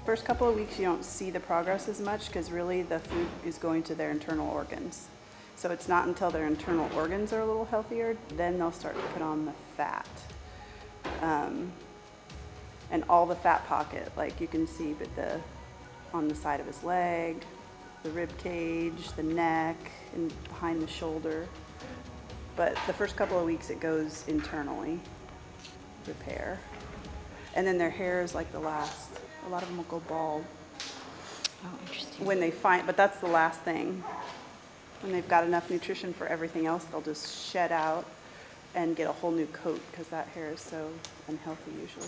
First couple of weeks you don't see the progress as much because really the food is going to their internal organs. So it's not until their internal organs are a little healthier, then they'll start to put on the fat. And all the fat pocket, like you can see, but on the side of his leg, the rib cage, the neck, and behind the shoulder. But the first couple of weeks it goes internally, repair. And then their hair is like the last. A lot of them will go bald. Oh, interesting. When they find, but that's the last thing. When they've got enough nutrition for everything else, they'll just shed out and get a whole new coat because that hair is so unhealthy usually.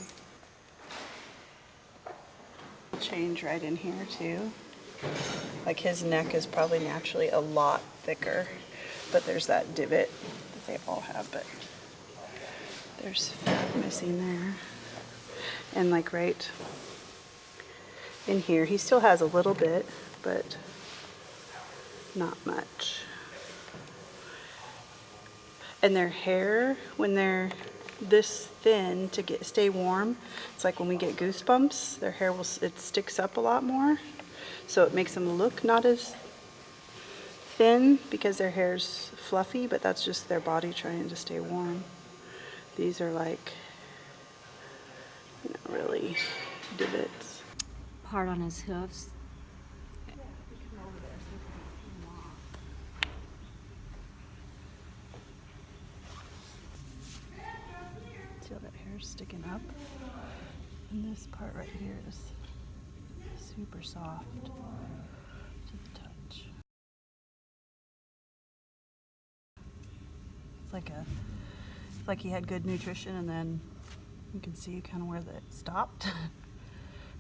Change right in here too. Like his neck is probably naturally a lot thicker, but there's that divot that they all have, but there's fat missing there. And like right in here, he still has a little bit, but not much. And their hair, when they're this thin to stay warm, it's like when we get goosebumps, their hair it sticks up a lot more. So it makes them look not as thin because their hair's fluffy, but that's just their body trying to stay warm. These are like, really divots. Hard on his hoofs. See how that hair's sticking up? And this part right here is super soft to the touch. It's like he had good nutrition, and then you can see kind of where that stopped.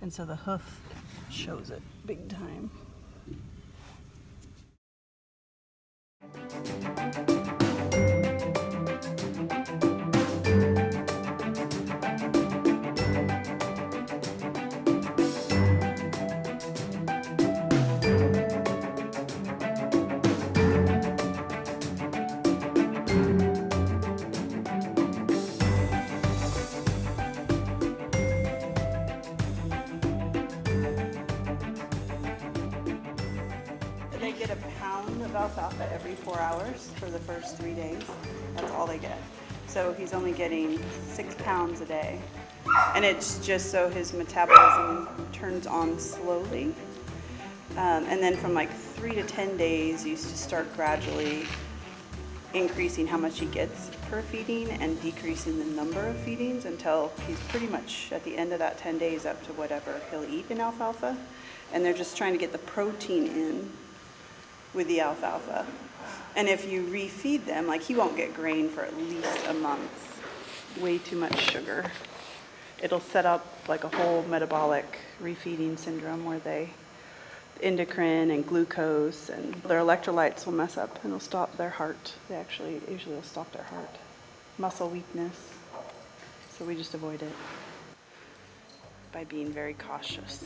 And so the hoof shows it big time. They get a pound of alfalfa every 4 hours for the first 3 days. That's all they get. So he's only getting 6 pounds a day. And it's just so his metabolism turns on slowly. And then from like 3 to 10 days, you used to start gradually increasing how much he gets per feeding and decreasing the number of feedings until he's pretty much at the end of that 10 days up to whatever he'll eat in alfalfa. And they're just trying to get the protein in with the alfalfa. And if you refeed them, like he won't get grain for at least a month. Way too much sugar. It'll set up like a whole metabolic refeeding syndrome where endocrine and glucose and their electrolytes will mess up and it'll stop their heart. Usually will stop their heart. Muscle weakness. So we just avoid it by being very cautious.